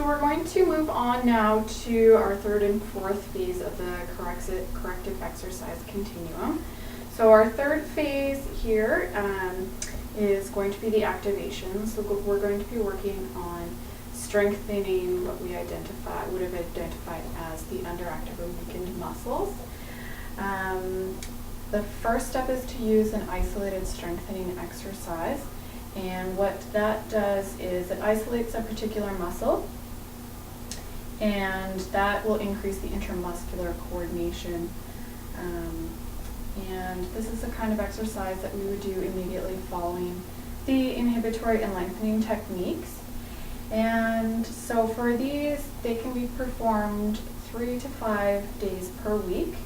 so we're going to move on now to our third and fourth phase of the corrective exercise continuum. So our third phase here is going to be the activation. So we're going to be working on strengthening what we would have identified as the underactive or weakened muscles. The first step is to use an isolated strengthening exercise. And what that does is it isolates a particular muscle, and that will increase the intramuscular coordination. And this is the kind of exercise that we would do immediately following the inhibitory and lengthening techniques. And so for these, they can be performed 3 to 5 days per week,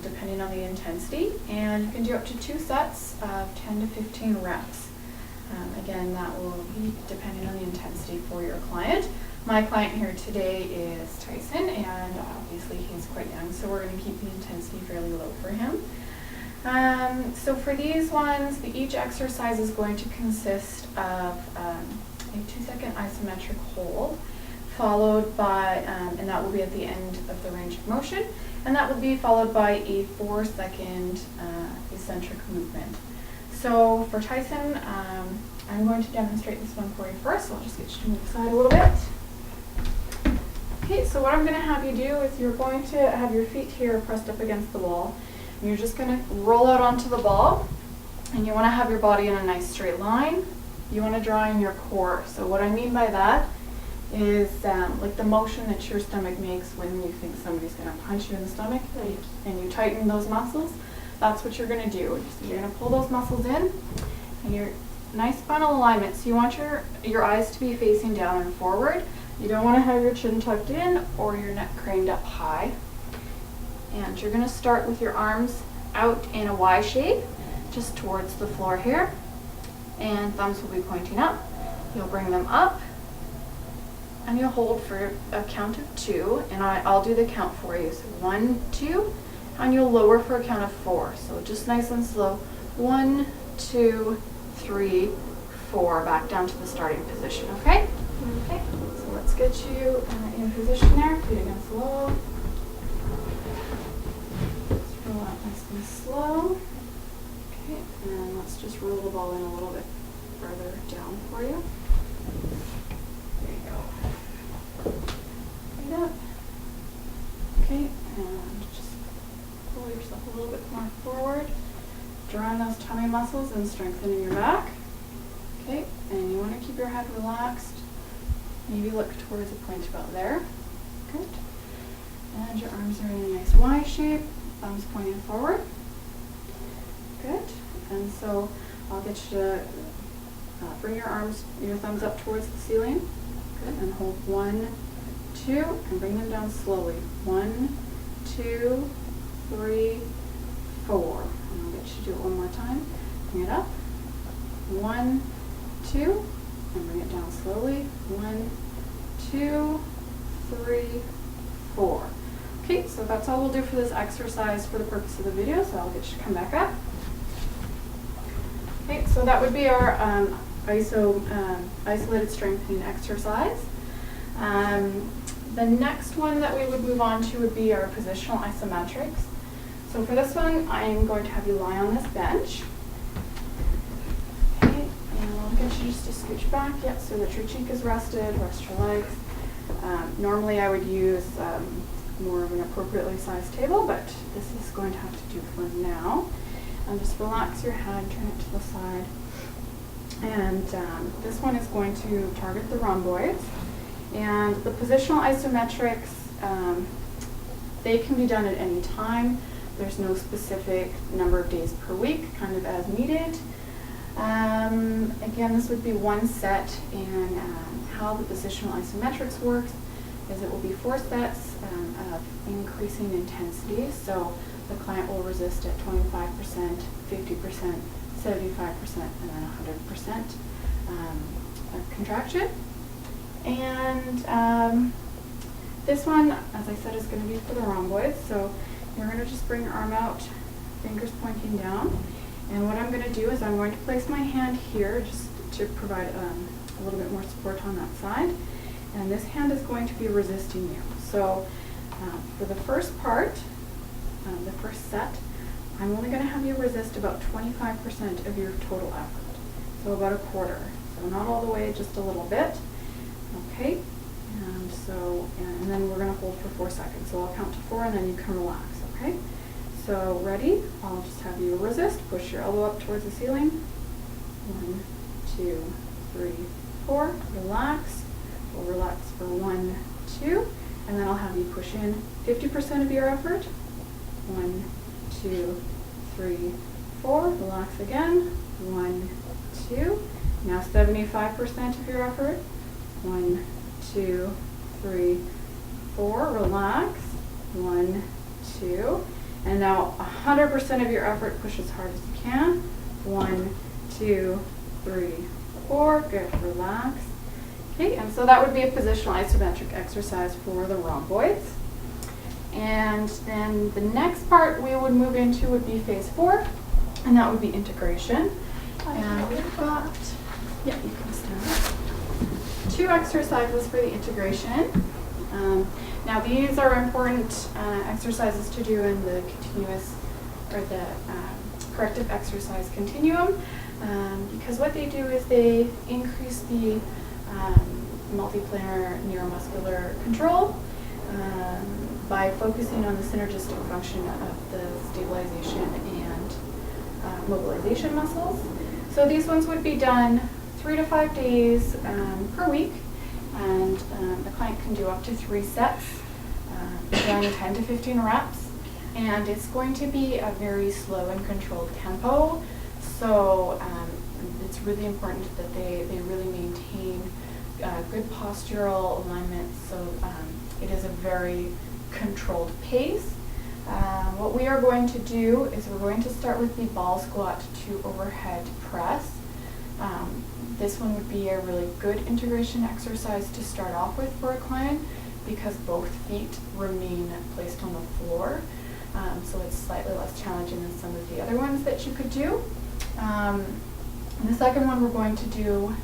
depending on the intensity. And you can do up to 2 sets of 10 to 15 reps. Again, that will be depending on the intensity for your client. My client here today is Tyson, and obviously he's quite young, so we're going to keep the intensity fairly low for him. So for these ones, each exercise is going to consist of a 2-second isometric hold, followed by, and that will be at the end of the range of motion, and that will be followed by a 4-second eccentric movement. So for Tyson, I'm going to demonstrate this one for you first, so I'll just get you to move aside a little bit. Okay, so what I'm going to have you do is you're going to have your feet here pressed up against the wall. And you're just going to roll out onto the ball, and you want to have your body in a nice straight line. You want to draw in your core. So what I mean by that is like the motion that your stomach makes when you think somebody's going to punch you in the stomach, and you tighten those muscles. That's what you're going to do. So you're going to pull those muscles in, and your nice spinal alignment. So you want your eyes to be facing down and forward. You don't want to have your chin tucked in or your neck craned up high. And you're going to start with your arms out in a Y shape, just towards the floor here. And thumbs will be pointing up. You'll bring them up, and you'll hold for a count of 2, and I'll do the count for you. So 1, 2, and you'll lower for a count of 4. So just nice and slow. 1, 2, 3, 4. Back down to the starting position, okay? Okay, so let's get you in position there, feet against the wall. Let's roll out nice and slow. Okay, and let's just roll the ball in a little bit further down for you. There you go. Right up. Okay, and just pull yourself a little bit more forward. Drawing those tummy muscles and strengthening your back. Okay, and you want to keep your head relaxed. Maybe look towards a point about there. Good. And your arms are in a nice Y shape, thumbs pointing forward. Good. And so I'll get you to bring your thumbs up towards the ceiling. Good. And hold 1, 2, and bring them down slowly. 1, 2, 3, 4. And I'll get you to do it one more time. Bring it up. 1, 2, and bring it down slowly. 1, 2, 3, 4. Okay, so that's all we'll do for this exercise for the purpose of the video, so I'll get you to come back up. Okay, so that would be our isolated strengthening exercise. The next one that we would move on to would be our positional isometrics. So for this one, I'm going to have you lie on this bench. Okay, and I'll get you just to scooch back, so that your cheek is rested, rest your legs. Normally I would use more of an appropriately sized table, but this is going to have to do for now. And just relax your head, turn it to the side. And this one is going to target the rhomboids. And the positional isometrics, they can be done at any time. There's no specific number of days per week, kind of as needed. Again, this would be one set, and how the positional isometrics works is it will be 4 sets of increasing intensity. So the client will resist at 25%, 50%, 75%, and then 100% contraction. And this one, as I said, is going to be for the rhomboids. So you're going to just bring your arm out, fingers pointing down. And what I'm going to do is I'm going to place my hand here just to provide a little bit more support on that side. and this hand is going to be resisting you. So for the first part, the first set, I'm only going to have you resist about 25% of your total effort. So about a quarter. So not all the way, just a little bit. Okay, and then we're going to hold for 4 seconds. So I'll count to 4 and then you can relax, okay? So ready? I'll just have you resist. Push your elbow up towards the ceiling. 1, 2, 3, 4. Relax. We'll relax for 1, 2. And then I'll have you push in 50% of your effort. 1, 2, 3, 4. Relax again. 1, 2. Now 75% of your effort. 1, 2, 3, 4. Relax. 1, 2. And now 100% of your effort. Push as hard as you can. 1, 2, 3, 4. Good. Relax. Okay, and so that would be a positional isometric exercise for the rhomboids. And then the next part we would move into would be phase 4, and that would be integration. And we've got, yeah, you can stand up. 2 exercises for the integration. Now these are important exercises to do in the continuous or the corrective exercise continuum, because what they do is they increase the multiplanar neuromuscular control by focusing on the synergistic function of the stabilization and mobilization muscles. So these ones would be done 3 to 5 days per week, and the client can do up to 3 sets, done 10 to 15 reps, and it's going to be a very slow and controlled tempo. So it's really important that they really maintain good postural alignment, so it is a very controlled pace. What we are going to do is we're going to start with the ball squat to overhead press. This one would be a really good integration exercise to start off with for a client because both feet remain placed on the floor. So it's slightly less challenging than some of the other ones that you could do. And the second one we're going to do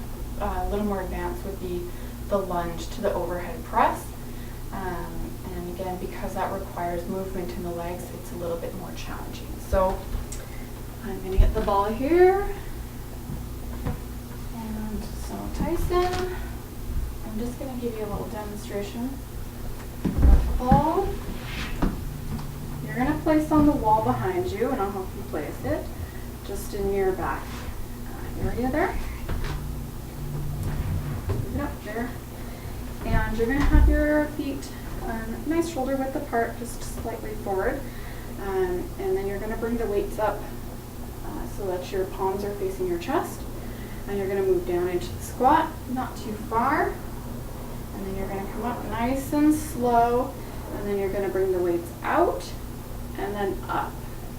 a little more advanced would be the lunge to the overhead press. And again, because that requires movement in the legs, it's a little bit more challenging. So I'm going to get the ball here. And so Tyson, I'm just going to give you a little demonstration of the ball. You're going to place on the wall behind you, and I'll help you place it just in your back area there. Up there. And you're going to have your feet nice shoulder width apart, just slightly forward. And then you're going to bring the weights up so that your palms are facing your chest. And you're going to move down into the squat, not too far. And then you're going to come up nice and slow. And then you're going to bring the weights out and then up.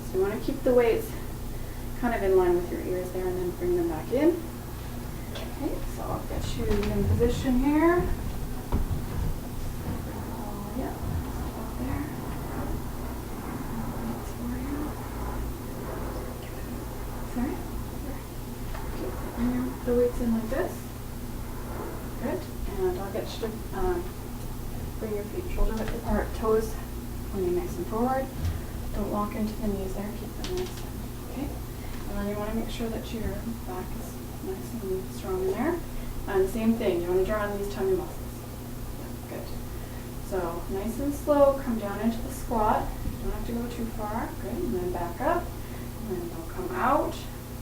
So you want to keep the weights kind of in line with your ears there and then bring them back in. Okay, so I'll get you in position here. Yeah, up there. Sorry? Okay, bring the weights in like this. Good. And I'll get you to bring your feet shoulder width apart, toes pointing nice and forward. Don't lock into the knees there, keep them nice. Okay? And then you want to make sure that your back is nice and strong in there. And same thing, you want to draw on these tummy muscles. Yeah, good. So nice and slow, come down into the squat. You don't have to go too far. Good. And then back up. And then they'll come out.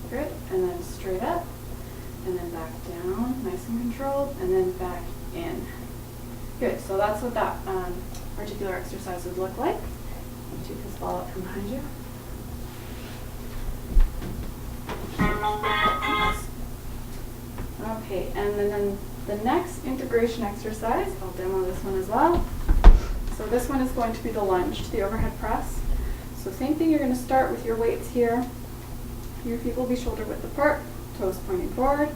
Good. And then straight up. And then back down, nice and controlled. And then back in. Good. So that's what that particular exercise would look like. You take this ball up from behind you. Okay, and then the next integration exercise, I'll demo this one as well. So this one is going to be the lunge to the overhead press. So same thing, you're going to start with your weights here. Your feet will be shoulder width apart, toes pointing forward.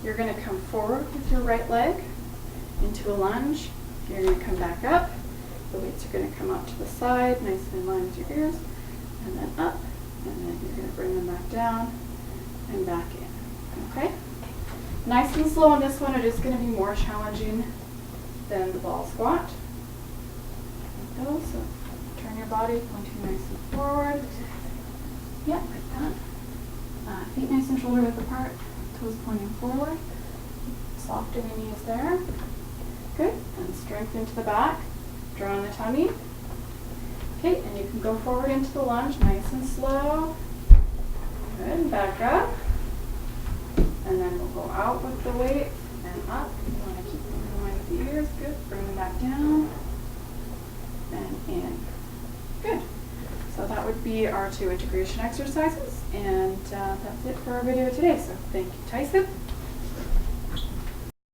You're going to come forward with your right leg into a lunge. You're going to come back up. The weights are going to come out to the side, nice and in line with your ears, and then up, and then you're going to bring them back down and back in. Okay? Nice and slow on this one. It is going to be more challenging Then the ball squat. Like those. So turn your body, pointing nice and forward. Yeah, like that. Feet nice and shoulder width apart, toes pointing forward. Soft in the knees there. Good. And strength into the back. Draw on the tummy. Okay, and you can go forward into the lunge, nice and slow. Good. Back up. And then we'll go out with the weight and up. You want to keep moving in line with the ears. Good. Bring them back down. And in. Good. So that would be our 2 integration exercises. And that's it for our video today. So thank you, Tyson.